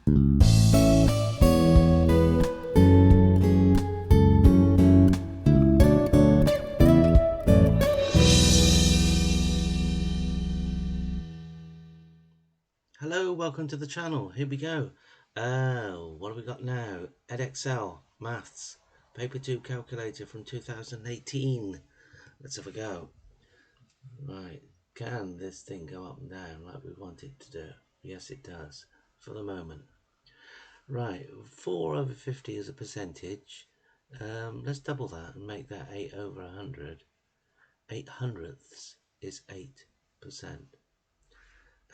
Hello, welcome to the channel. Here we go. What have we got now? Edexcel Maths Paper 2 calculator from 2018. Let's have a go. Right, can this thing go up and down like we want it to do? Yes, it does, for the moment. Right, 4 over 50 is a percentage. Let's double that and make that 8 over 100. 8 hundredths is 8%.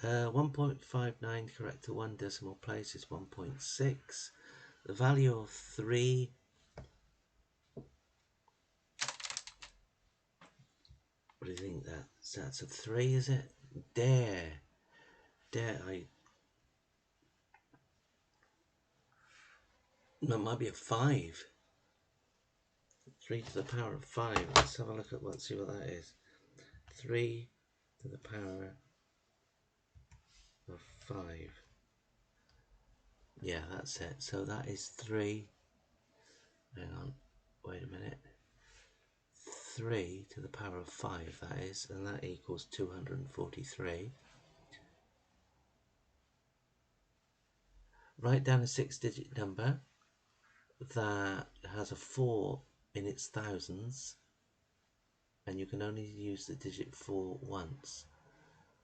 1.59 correct to one decimal place is 1.6. The value of 3, what do you think that's a 3, is it? Dare I, no, it might be a 5. 3 to the power of 5. Let's have a look at see what that is. 3 to the power of 5. Yeah, that's it. So that is 3. Hang on, wait a minute. 3 to the power of 5, that is, and that equals 243. Write down a 6-digit number that has a 4 in its thousands, and you can only use the digit 4 once.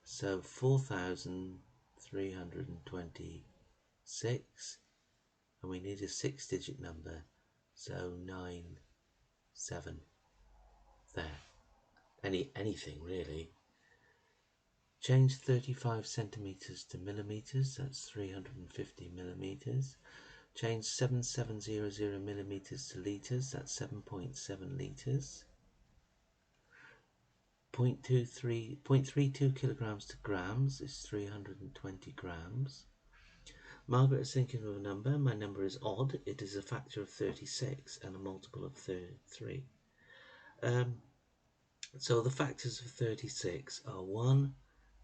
So 4,326, and we need a 6-digit number, so 97. There. Anything really. Change 35 centimeters to millimeters, that's 350 millimeters. Change 7700 millimeters to liters, that's 7.7 liters. 0.32 kilograms to grams is 320 grams. Margaret is thinking of a number. My number is odd. It is a factor of 36 and a multiple of 3. So the factors of 36 are 1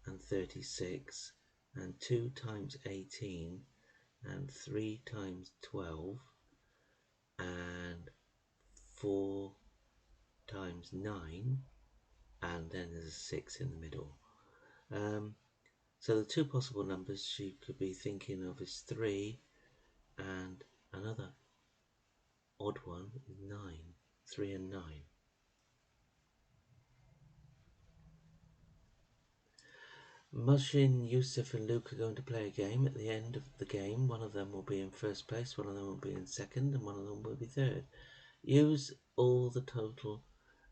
and 36 and 2 times 18 and 3 times 12 and 4 times 9, and then there's a 6 in the middle. So the two possible numbers she could be thinking of is 3 and another odd one is 9. 3 and 9. Mushin, Yusuf and Luke are going to play a game. At the end of the game, one of them will be in first place, one of them will be in second, and one of them will be third. Use all the total.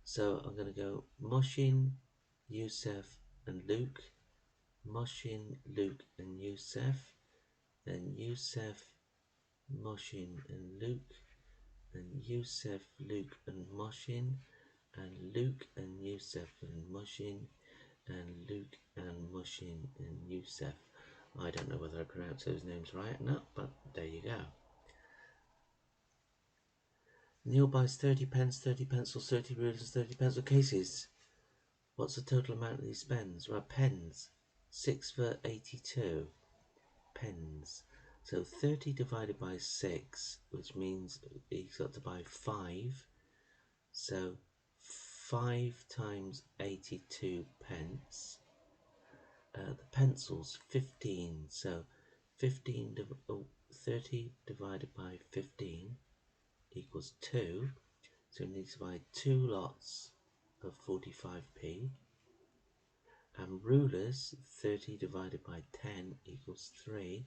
So I'm going to go Mushin, Yusuf and Luke. Mushin, Luke and Yusuf. Then Yusuf, Mushin and Luke. Then Yusuf, Luke and Mushin. And Luke and Yusuf and Mushin. And Luke and Mushin and Yusuf. I don't know whether I pronounce those names right or not, but there you go. Neil buys 30 pens, 30 pencils, 30 rulers, 30 pencil cases. What's the total amount that he spends? Right, pens. 6 for 82. Pens. So 30 divided by 6, which means he's got to buy 5. So 5 times 82 pence. The pencils, 15. So 30 divided by 15 equals 2. So he needs to buy 2 lots of 45p. And rulers, 30 divided by 10 equals 3.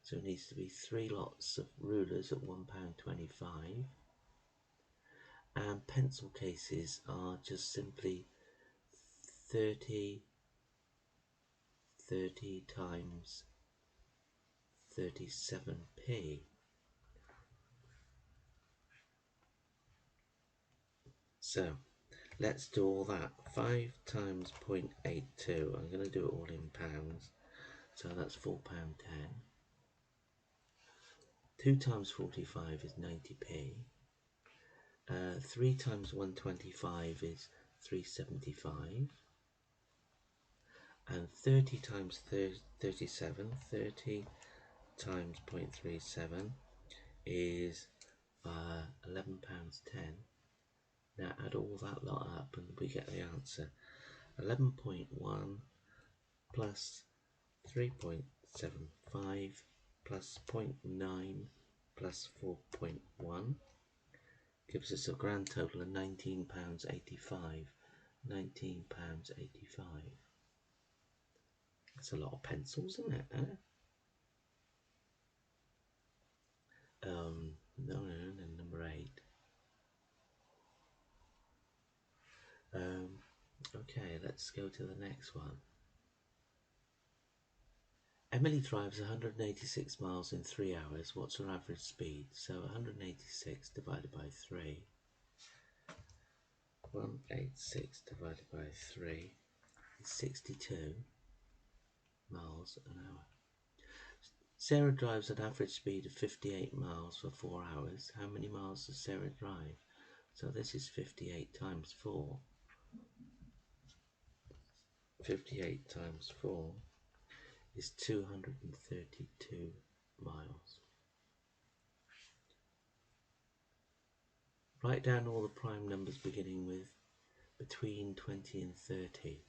So it needs to be 3 lots of rulers at £1.25. And pencil cases are just simply 30 times 37p. So let's do all that. 5 times 0.82. I'm going to do it all in pounds. So that's £4.10. 2 times 45 is 90p. 3 times 125 is 375. And 30 times 37, 30 times 0.37 is £11.10. Now add all that lot up and we get the answer. 11.1 plus 3.75 plus 0.9 plus 4.1 gives us a grand total of £19.85. £19.85. That's a lot of pencils, isn't it? No, number 8. Okay, let's go to the next one. Emily drives 186 miles in 3 hours. What's her average speed? So 186 divided by 3. 186 divided by 3 is 62 miles an hour. Sarah drives an average speed of 58 miles for 4 hours. How many miles does Sarah drive? So this is 58 times 4. 58 times 4 is 232 miles. Write down all the prime numbers beginning with between 20 and 30.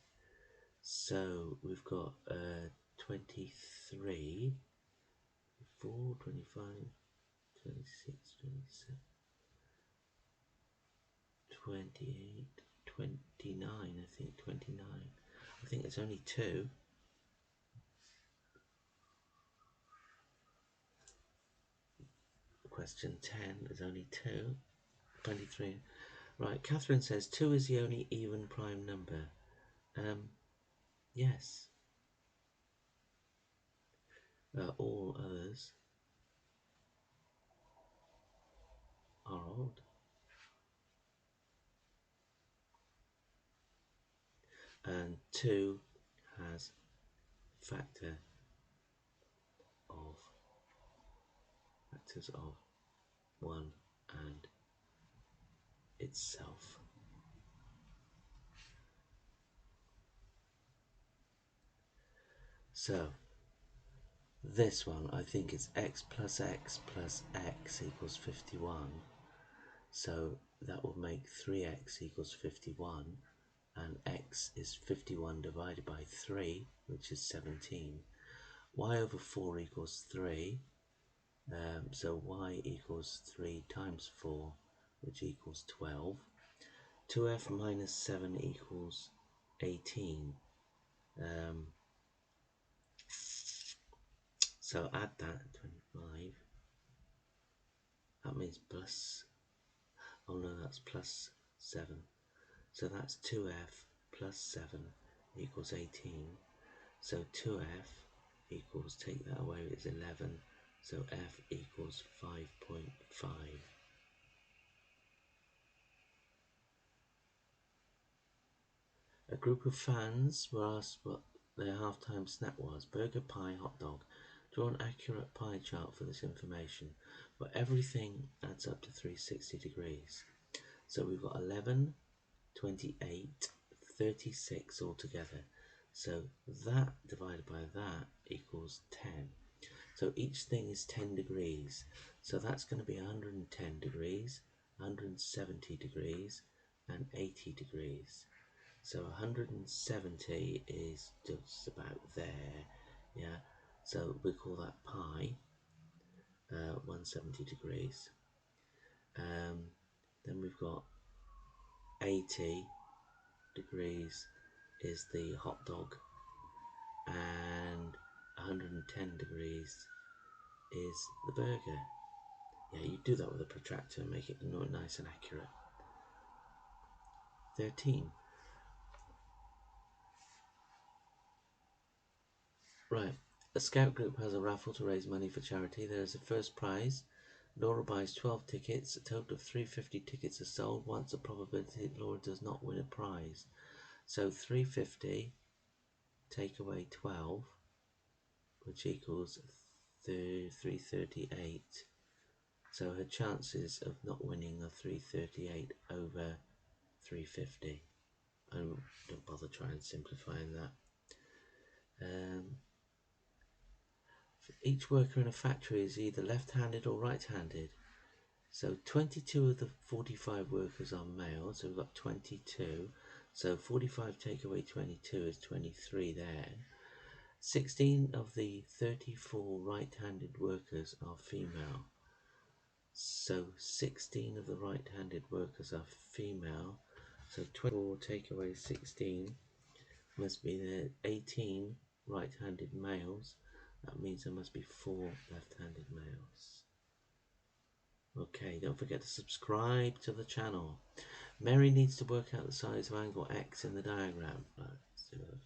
So we've got 23, 4, 25, 26, 27, 28, 29, I think 29. I think there's only 2. Question 10, there's only 2. 23. Right, Catherine says 2 is the only even prime number. Yes. All others are odd. And 2 has factors of 1 and itself. So this one, I think it's x plus x plus x equals 51. So that will make 3x equals 51, and x is 51 divided by 3, which is 17. Y over 4 equals 3. So y equals 3 times 4, which equals 12. 2f minus 7 equals 18. So add that, 25. That means plus, oh no, that's plus 7. So that's 2f plus 7 equals 18. So 2f equals, take that away, it's 11. So f equals 5.5. A group of fans were asked what their halftime snack was: burger, pie, hot dog. Draw an accurate pie chart for this information, but everything adds up to 360 degrees. So we've got 11, 28, 36 altogether. So that divided by that equals 10. So each thing is 10 degrees. So that's going to be 110 degrees, 170 degrees, and 80 degrees. So 170 is just about there, yeah. So we call that pi, 170 degrees. Then we've got 80 degrees is the hot dog, and 110 degrees is the burger. Yeah, you do that with a protractor and make it nice and accurate. 13. Right, a scout group has a raffle to raise money for charity. There is a first prize. Laura buys 12 tickets. A total of 350 tickets are sold. What's the probability Laura does not win a prize? So 350 take away 12, which equals 338. So her chances of not winning are 338 over 350. Don't bother trying simplifying that. Each worker in a factory is either left-handed or right-handed. So 22 of the 45 workers are male, so we've got 22. So 45 take away 22 is 23 there. 16 of the 34 right-handed workers are female. So 16 of the right-handed workers are female. So 24 take away 16 must be there 18 right-handed males. That means there must be 4 left-handed males. Okay, don't forget to subscribe to the channel. Mary needs to work out the size of angle X in the diagram. Right, let's do that.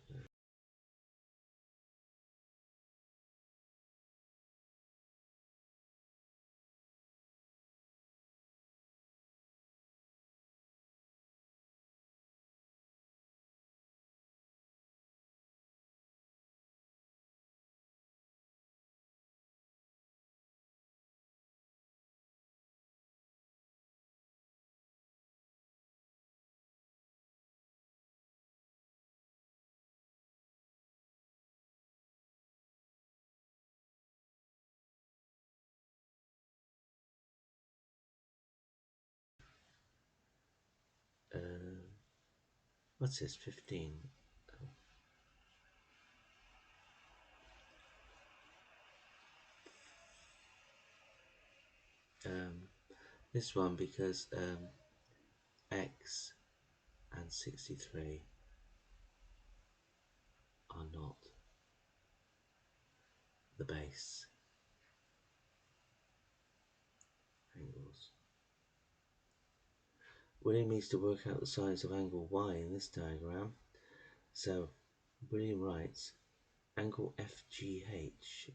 What's this? 15. This one because X and 63 are not the base angles. William needs to work out the size of angle Y in this diagram. So William writes angle FGH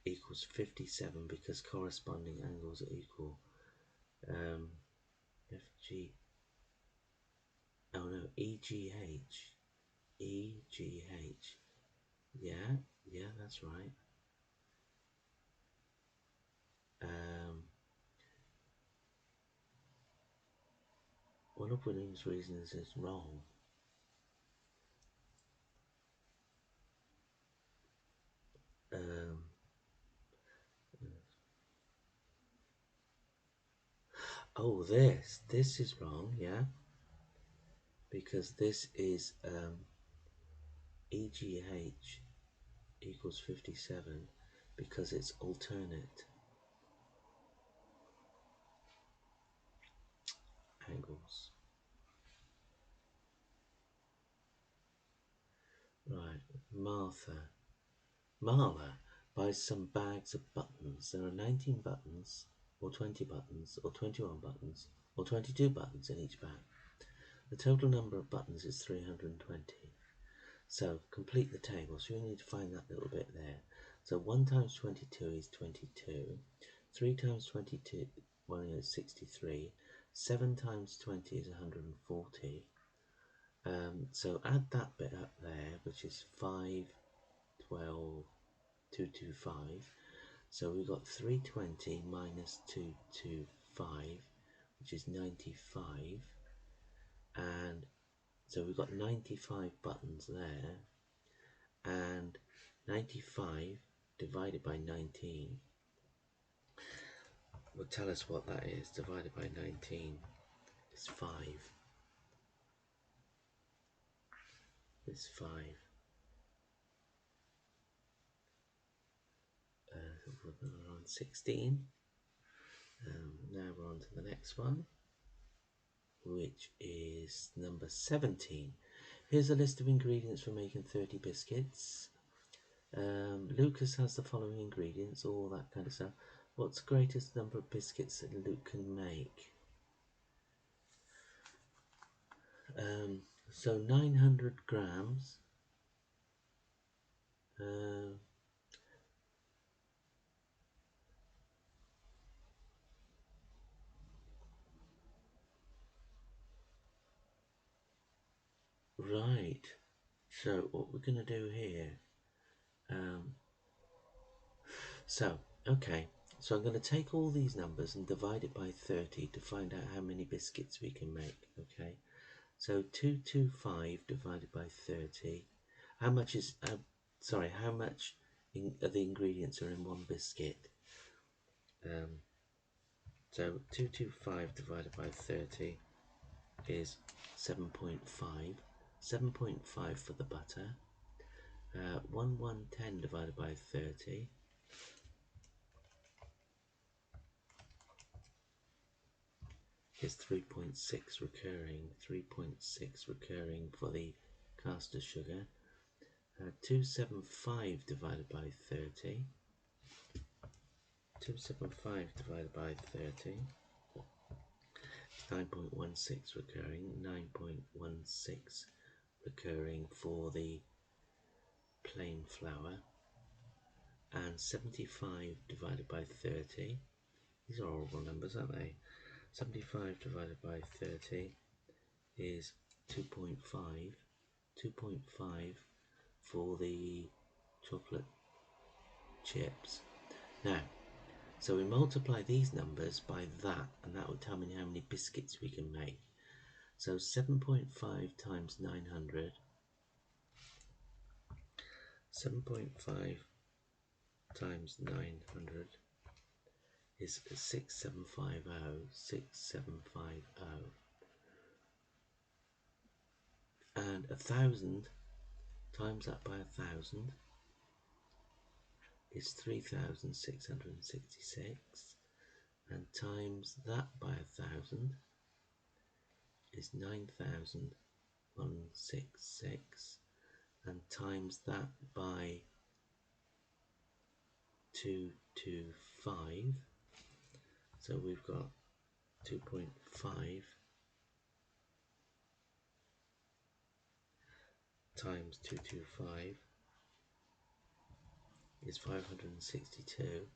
equals 57 because corresponding angles are equal. FG, oh no, EGH, yeah, that's right. One of William's reasons is wrong. Oh, this is wrong, yeah, because this is EGH equals 57 because it's alternate angles. Right, Marla buys some bags of buttons. There are 19 buttons, or 20 buttons, or 21 buttons, or 22 buttons in each bag. The total number of buttons is 320. So complete the table. So you need to find that little bit there. So 1 times 22 is 22. 3 times 22 is 63. 7 times 20 is 140. So add that bit up there, which is 5, 12, 225. So we've got 320 minus 225, which is 95. And so we've got 95 buttons there. And 95 divided by 19 will tell us what that is. Divided by 19 is 5. It's 5. We're on 16. Now we're on to the next one, which is number 17. Here's a list of ingredients for making 30 biscuits. Lucas has the following ingredients, all that kind of stuff. What's the greatest number of biscuits that Luke can make? So 900 grams. Right. So what we're going to do here. Okay. So I'm going to take all these numbers and divide it by 30 to find out how many biscuits we can make. Okay. So 225 divided by 30. How much the ingredients are in one biscuit. So 225 divided by 30 is 7.5. 7.5 for the butter. 110 divided by 30 is 3.6 recurring. 3.6 recurring for the caster sugar. 275 divided by 30. 275 divided by 30 is 9.16 recurring. 9.16 recurring for the plain flour. And 75 divided by 30, these are horrible numbers, aren't they? 75 divided by 30 is 2.5. 2.5 for the chocolate chips. Now, so we multiply these numbers by that, and that will tell me how many biscuits we can make. So 7.5 times 900, 7.5 times 900 is 6750, 6750. And 1,000 times that by 1,000 is 3,666, and times that by 1,000 is 9,166, and times that by 225, so we've got 2.5 times 225 is 562,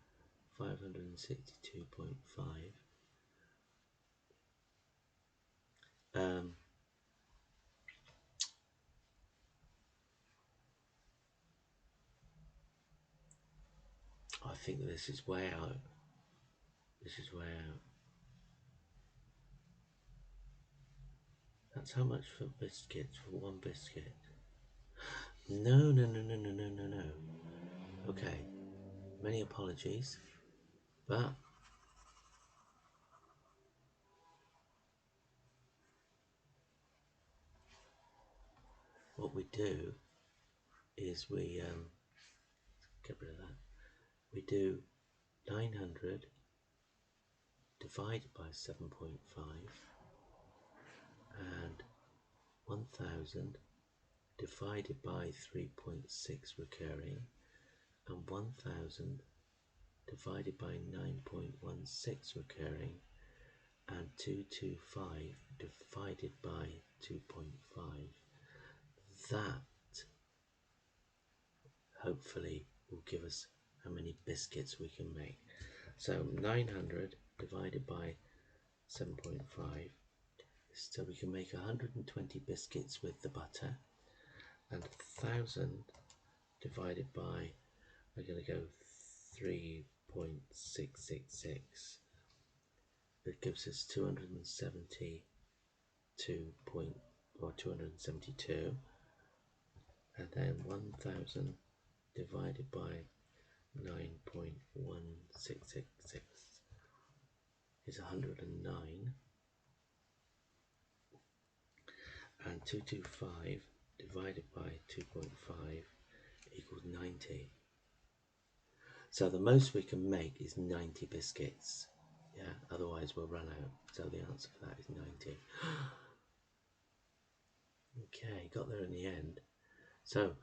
562.5. I think this is way out. This is way out. That's how much for biscuits, for one biscuit. No. Okay, many apologies, but what we do is we get rid of that. We do 900 divided by 7.5 and 1,000 divided by 3.6 recurring and 1,000 divided by 9.16 recurring and 225 divided by 2.5. That hopefully will give us how many biscuits we can make. So 900 divided by 7.5, so we can make 120 biscuits with the butter, and 1,000 divided by, I'm going to go 3.666, it gives us 272, and then 1,000 divided by 9.1666 is 109, and 225 divided by 2.5 equals 90. So the most we can make is 90 biscuits. Yeah, otherwise we'll run out. So the answer for that is 90. Okay, got there in the end. So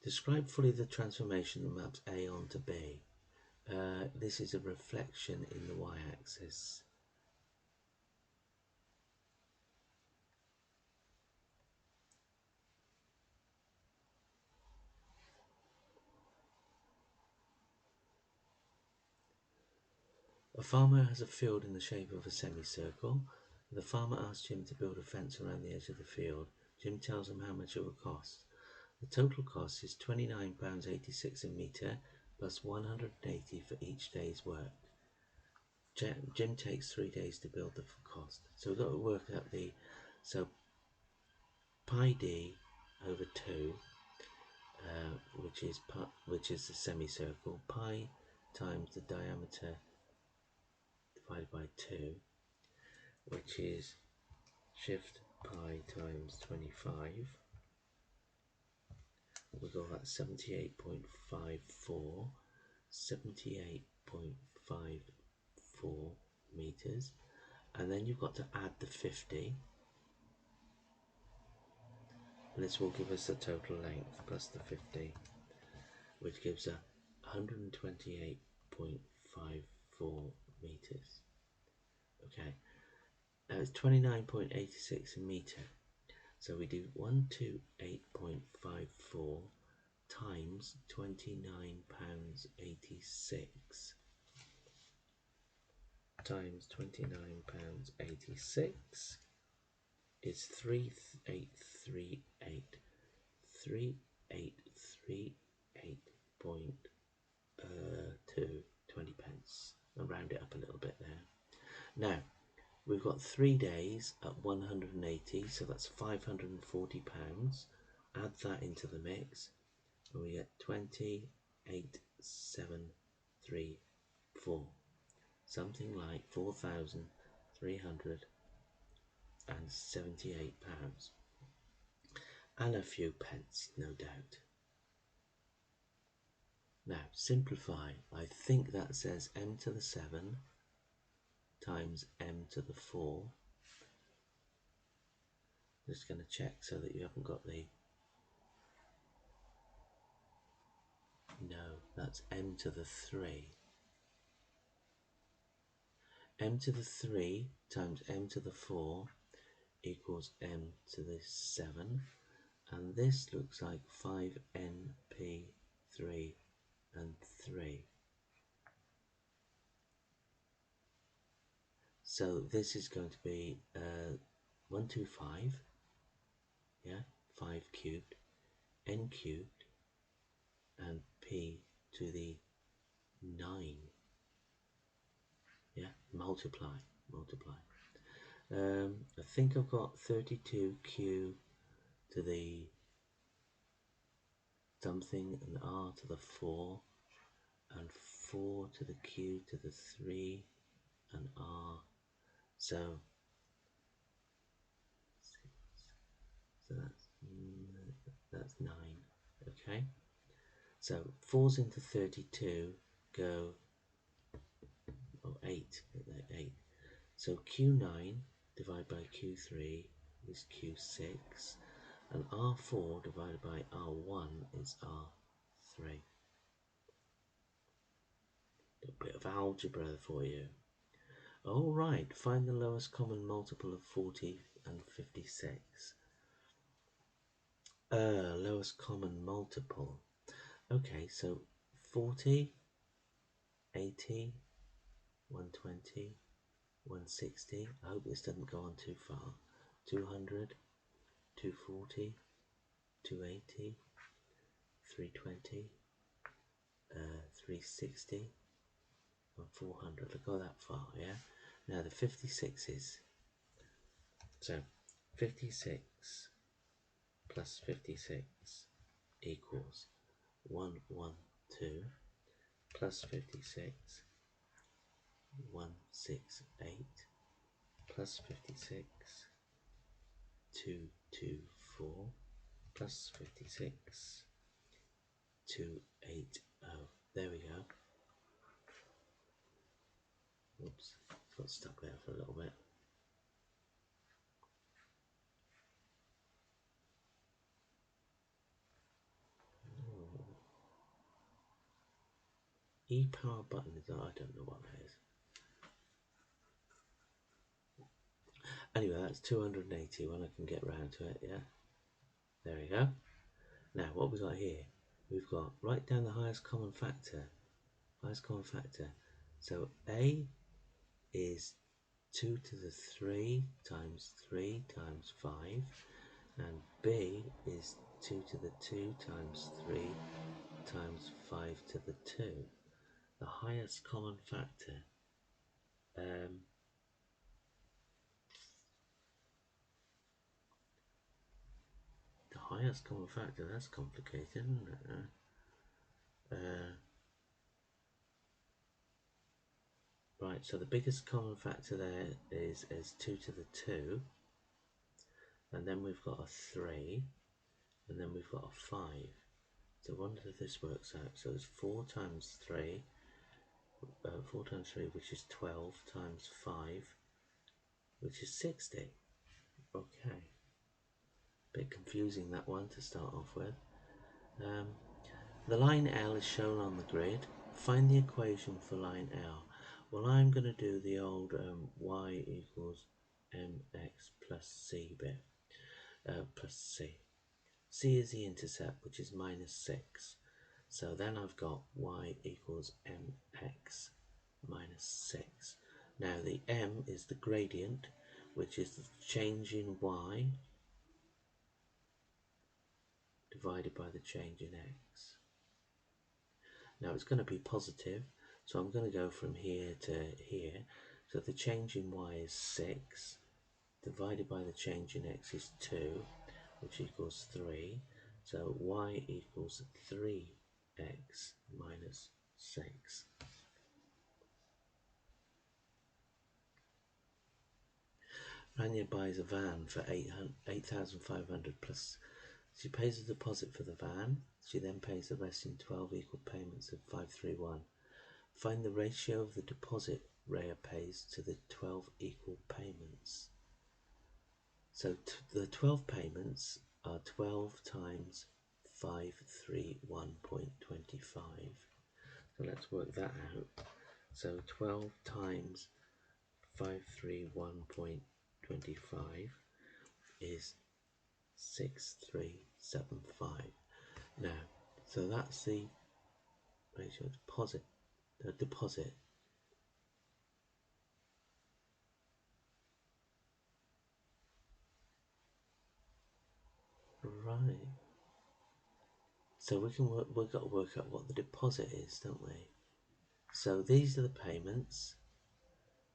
describe fully the transformation that maps A onto B. This is a reflection in the y-axis. A farmer has a field in the shape of a semicircle. The farmer asks Jim to build a fence around the edge of the field. Jim tells him how much it will cost. The total cost is £29.86 a metre plus 180 for each day's work. Jim takes 3 days to build the cost. So we've got to work out so pi d over 2 which is the semicircle, pi times the diameter divided by 2, which is shift pi times 25. We got that 78.54 meters, and then you've got to add the 50. This will give us the total length plus the 50, which gives a 128.54 meters. Okay, now it's 29.86 a meter. So we do 128.54 times £29.86 times £29.86 is 3838.2 20 pence. I'll round it up a little bit there. Now we've got 3 days at 180, so that's £540. Add that into the mix, and we get 28,734, something like £4,378, and a few pence, no doubt. Now simplify. I think that says m to the 7 times m to the 4. Just going to check so that you haven't got the... No, that's m to the 3. M to the 3 times m to the 4 equals m to the 7. And this looks like 5np3 and 3. So this is going to be 125, yeah, 5 cubed, n cubed, and p to the 9. Yeah, multiply. I think I've got 32q to the something, and r to the 4, and 4 to the q to the 3, and r. So that's 9. Okay. So 4's into 32 go 8. 8. So Q9 divided by Q3 is Q6, and R4 divided by R1 is R3. A bit of algebra for you. All right, find the lowest common multiple of 40 and 56. Lowest common multiple. Okay, so 40, 80, 120, 160. I hope this doesn't go on too far. 200, 240, 280, 320, 360, and 400. I'll go that far, yeah? Now the 56's. So 56 plus 56 equals 112 plus 56, 168 plus 56, 224 plus 56, 280. There we go. Oops, got stuck there for a little bit. E-power button is, I don't know what that is. Anyway, that's 280 when I can get round to it, yeah. There we go. Now, what we got here? We've got, write down the highest common factor. Highest common factor. So A is 2 to the 3 times 3 times 5. And B is 2 to the 2 times 3 times 5 to the 2. The highest common factor. The highest common factor, that's complicated, isn't it? Right, so the biggest common factor there is 2 to the 2, and then we've got a 3, and then we've got a 5. So I wonder if this works out. So it's 4 times 3, 4 times 3, which is 12, times 5, which is 60. Okay. Bit confusing, that one, to start off with. The line L is shown on the grid. Find the equation for line L. Well, I'm going to do the old y equals mx plus c bit, plus c. C is the intercept, which is minus 6. So then I've got y equals mx minus 6. Now the m is the gradient, which is the change in y divided by the change in x. Now it's going to be positive, so I'm going to go from here to here. So the change in y is 6, divided by the change in x is 2, which equals 3. So y equals 3x minus 6. Rania buys a van for 8,500 plus. She pays a deposit for the van. She then pays the rest in 12 equal payments of 531. Find the ratio of the deposit Rhea pays to the 12 equal payments. So the 12 payments are 12 times 531.25. So let's work that out. So 12 times 531.25 is 6375. Now, so that's the ratio of deposit. The deposit. Right. So we've got to work out what the deposit is, don't we? So these are the payments.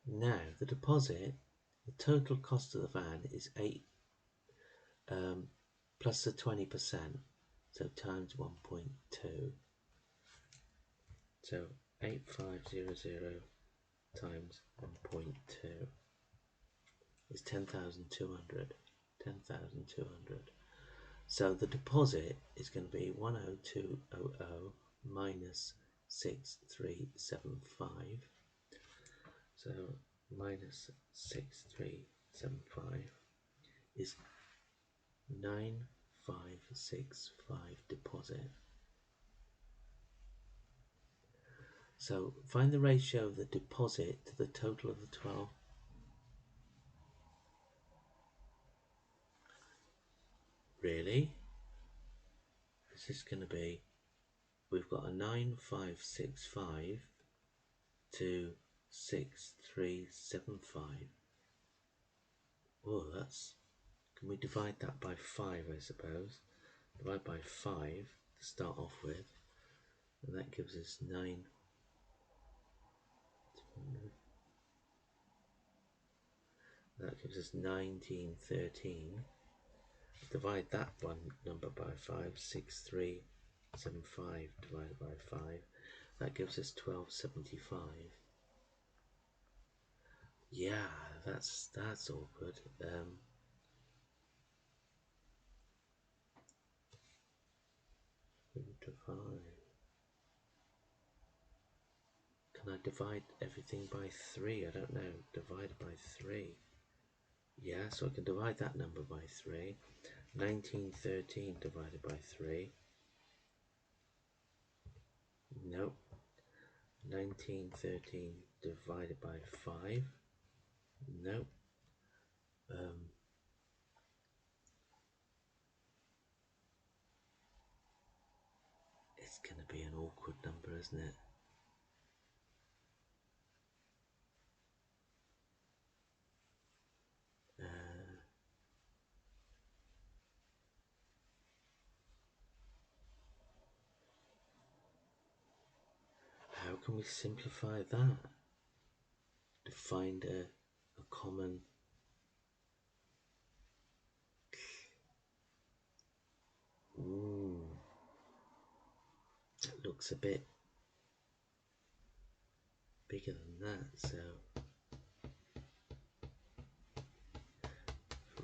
Now the deposit, the total cost of the van is 8 plus the 20%, so times 1.2. So 8500 times 1.2 is 10,200. 10,200. So the deposit is going to be 10200 minus 6375. So minus 6375 is 9565 deposit. So find the ratio of the deposit to the total of the 12. Really? This is going to be, we've got a 9565 to 6375. Oh, that's, can we divide that by 5, I suppose? Divide by 5 to start off with, and that gives us 9. That gives us 1913. Divide that one number by 5, 6375 divided by 5. That gives us 1275. Yeah, that's all good. Divide. Can I divide everything by 3? I don't know. Divide by 3. Yeah, so I can divide that number by 3. 1913 divided by 3. Nope. 1913 divided by 5. Nope. It's going to be an awkward number, isn't it? How can we simplify that? To find a common. looks a bit bigger than that, so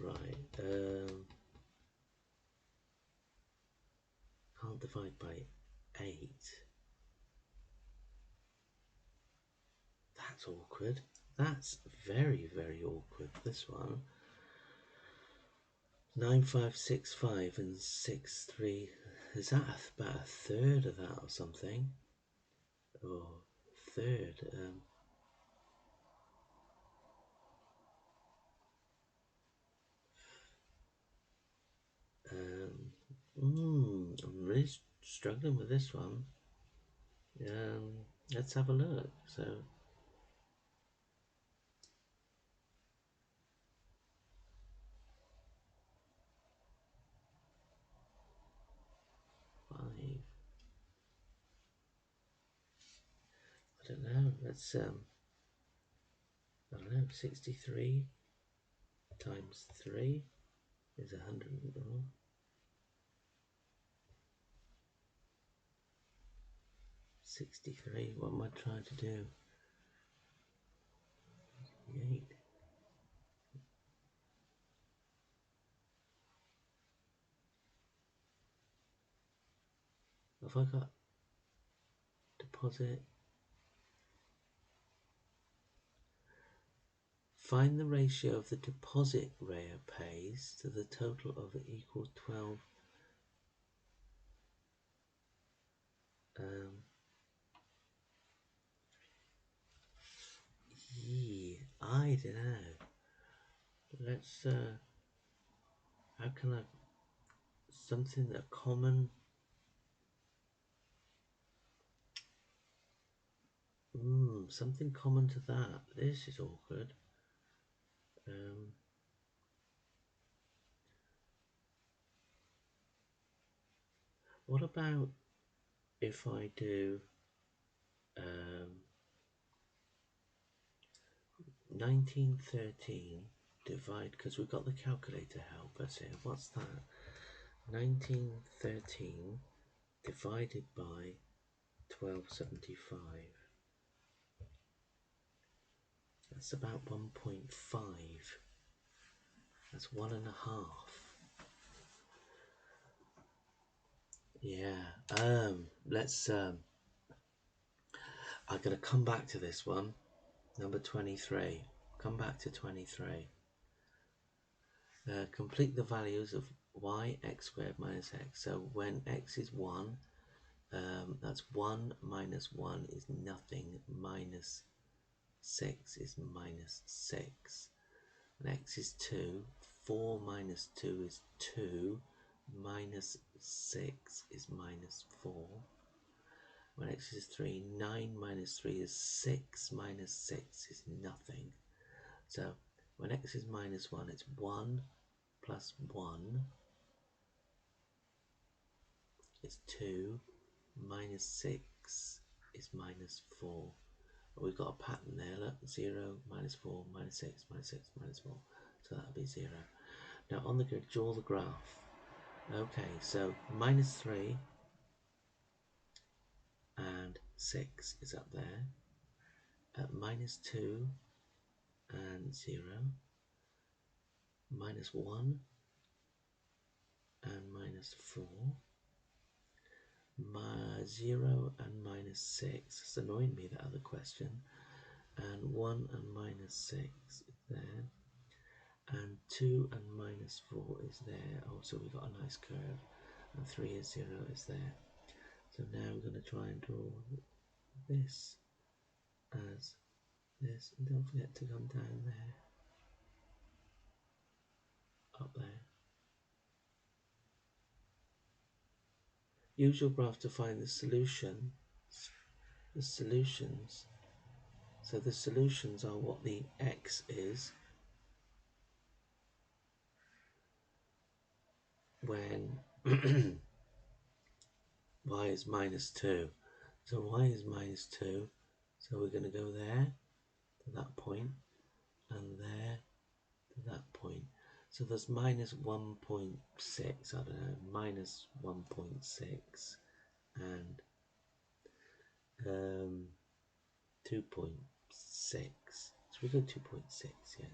right, can't divide by 8. That's awkward. That's very, very awkward, this one. 9565 and 63. Is that about a third of that or something? Or third? I'm really struggling with this one. Let's have a look. So 5. I don't know. Let's I don't know. 63 times 3 is 100. 63. What am I trying to do? 8. Have I got deposit? Find the ratio of the deposit Rhea pays to the total of it equals 12. I don't know. Let's how can I something that common something common to that. This is awkward. What about if I do 1913 divide, because we've got the calculator help us here. What's that? 1913 divided by 1275. That's about 1.5. That's 1.5. Yeah. Let's I'm gonna come back to this one. Number 23. Come back to 23. Complete the values of y x squared minus x. So when x is 1, that's 1 minus 1 is nothing, minus 6 is minus 6. When x is 2, 4 minus 2 is 2, minus 6 is minus 4. When x is 3, 9 minus 3 is 6, minus 6 is nothing. So when x is minus 1, it's 1 plus 1 is 2, minus 6 is minus 4. We've got a pattern there, look, 0, minus 4, minus 6, minus 6, minus 4. So that'll be 0. Now on the grid, draw the graph. Okay, so minus 3 and 6 is up there. At minus 2 and 0. Minus 1 and minus 4. 0 and minus 6. It's annoying me, that other question. And 1 and minus 6 is there. And 2 and minus 4 is there. Oh, so we've got a nice curve. And 3 is 0 is there. So now we're going to try and draw this as this. And don't forget to come down there. Up there. Use your graph to find the solution. The solutions. So the solutions are what the x is when y is minus 2. So y is minus 2. So we're going to go there to that point and there to that point. So there's minus 1.6, I don't know, minus 1.6 and 2.6. So we go 2.6, yeah.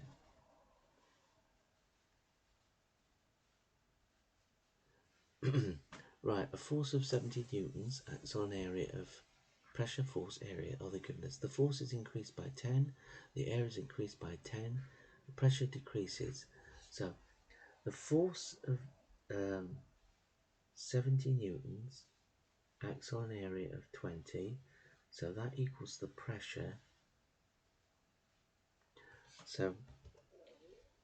Right, a force of 70 newtons acts on an area of pressure, force, area. Oh, the goodness. The force is increased by 10, the area is increased by 10, the pressure decreases. So the force of 70 newtons acts on an area of 20, so that equals the pressure. So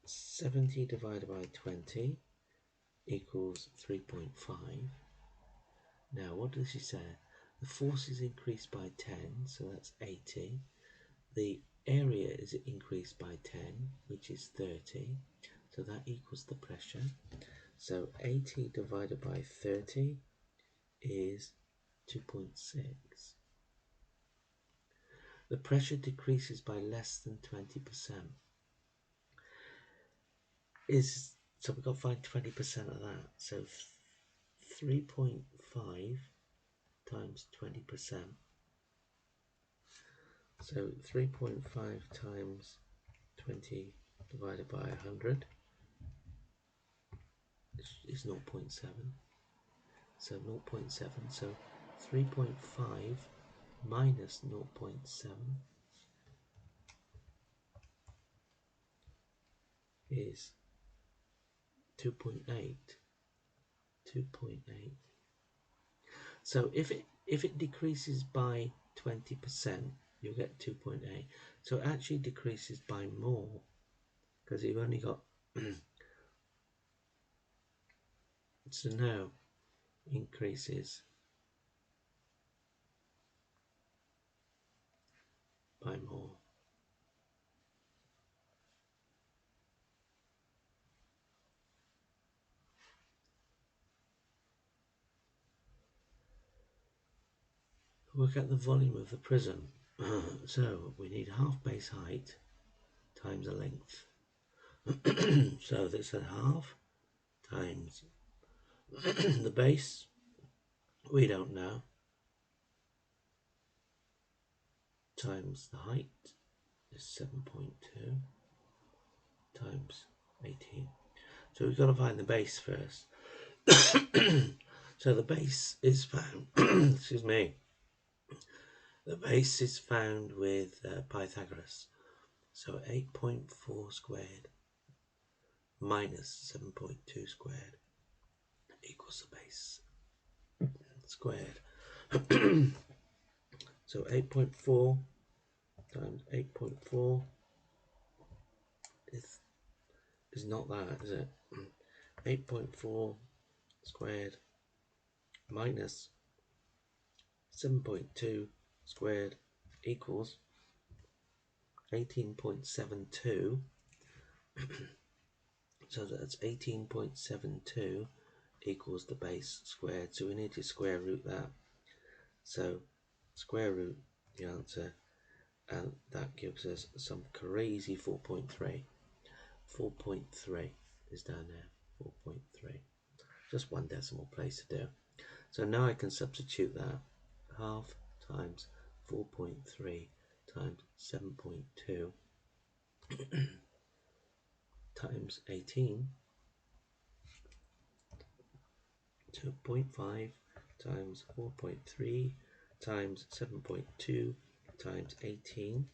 70 divided by 20 equals 3.5. Now, what does she say? The force is increased by 10, so that's 80. The area is increased by 10, which is 30. So that equals the pressure. So 80 divided by 30 is 2.6. The pressure decreases by less than 20%. So we've got to find 20% of that. So 3.5 times 20%. So 3.5 times 20 divided by 100 is 0.7. So 0.7. So 3.5 minus 0.7 is 2.8. 2.8. So if it decreases by 20%, you'll get 2.8. So it actually decreases by more because you've only got so now increases by more. Work out the volume of the prism. So we need half base height times the length. So that's a half times the base, we don't know, times the height is 7.2 times 18. So we've got to find the base first. So the base is found, excuse me, the base is found with Pythagoras. So 8.4 squared minus 7.2 squared equals the base squared. So 8.4 times 8.4 is not that, is it? 8.4 squared minus 7.2 squared equals 18.72. So that's 18.72 equals the base squared. So we need to square root that. So square root the answer, and that gives us some crazy 4.3. 4.3 is down there. 4.3. Just one decimal place to do. So now I can substitute that. Half times 4.3 times 7.2 times 18, 2.5 times 4.3 times 7.2 times 18,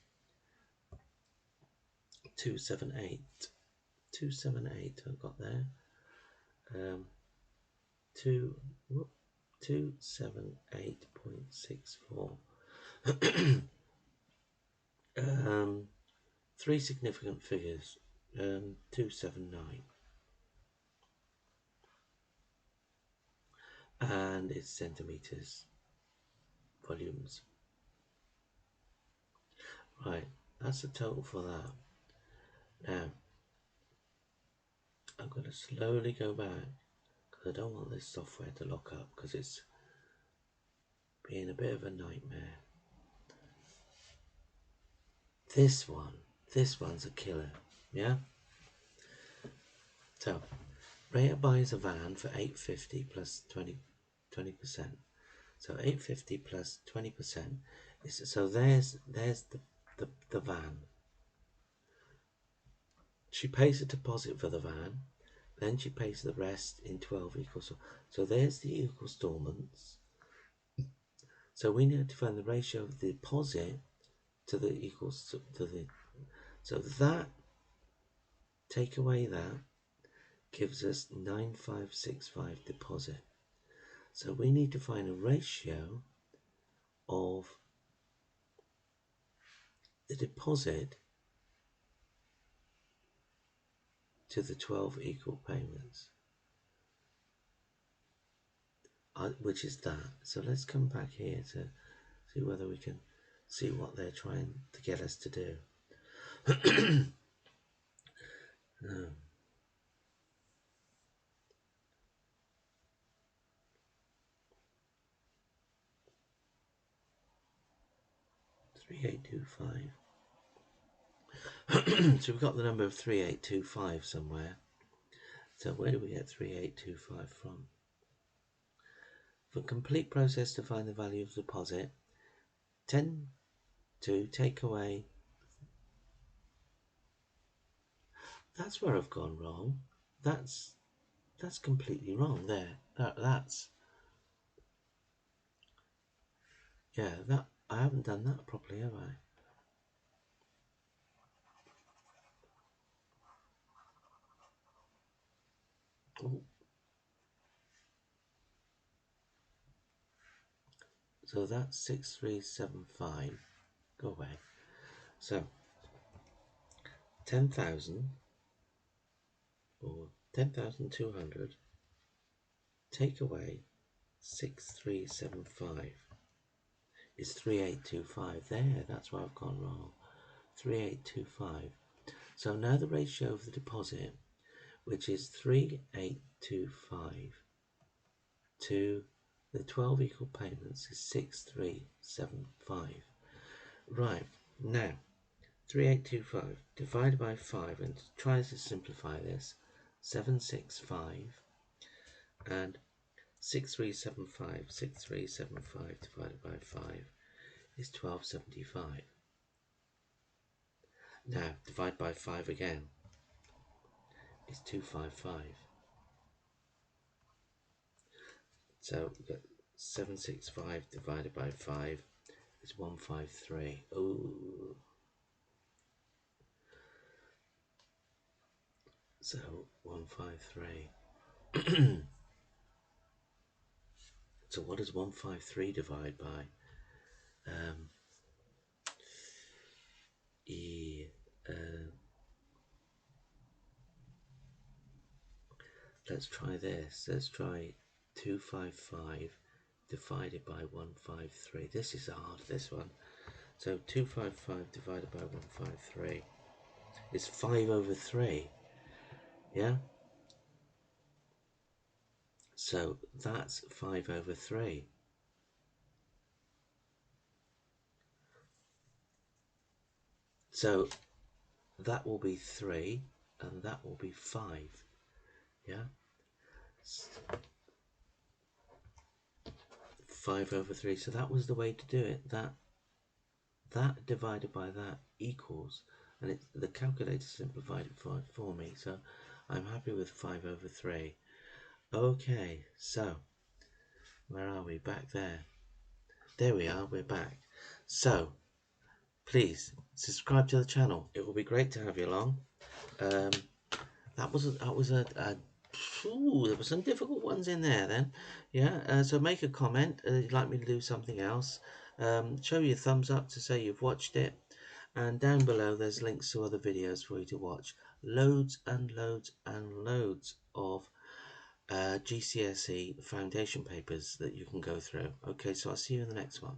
278. 278 I've got there. 278.64. Three significant figures. 279. And it's centimeters. Volumes. Right, that's the total for that. Now, I'm going to slowly go back because I don't want this software to lock up because it's being a bit of a nightmare. This one's a killer, yeah? So, Rhea buys a van for $850 plus 20%. So 850 plus 20% So there's the van. She pays a deposit for the van, then she pays the rest in 12 equals. So there's the equal installments. So we need to find the ratio of the deposit to the equals to the. So that, take away that, gives us 9565 deposit. So we need to find a ratio of the deposit to the 12 equal payments, which is that. So let's come back here to see whether we can see what they're trying to get us to do. No. 3825. So we've got the number of 3825 somewhere. So where do we get 3825 from? For complete process to find the value of deposit, 10 to take away. That's where I've gone wrong. That's completely wrong there. That's yeah, that I haven't done that properly, have I? Ooh. So that's 6375. Go away. So 10,000 or 10,200 take away 6375 is 3825. There, that's where I've gone wrong. 3825. So now the ratio of the deposit, which is 3825 to the 12 equal payments, is 6375. Right, now 3825 divided by 5, and tries to simplify this, 765, and 6375 divided by 5 is 1275. Now divide by 5 again, is 255. So 765 divided by 5 is 153. Ooh. So 153. So what does 153 divide by? Let's try this. Let's try 255 divided by 153. This is hard, this one. So 255 divided by 153 is 5 over 3. Yeah? So that's 5 over 3. So that will be 3 and that will be 5. Yeah? 5 over 3. So that was the way to do it. That divided by that equals, and the calculator simplified it for me, so I'm happy with 5 over 3. Okay, so where are we? Back there. There we are, we're back. So please subscribe to the channel. It will be great to have you along. That was there were some difficult ones in there then. Yeah, so make a comment if you'd like me to do something else. Show your thumbs up to say you've watched it, and down below there's links to other videos for you to watch. Loads and loads and loads of GCSE foundation papers that you can go through. Okay, so I'll see you in the next one.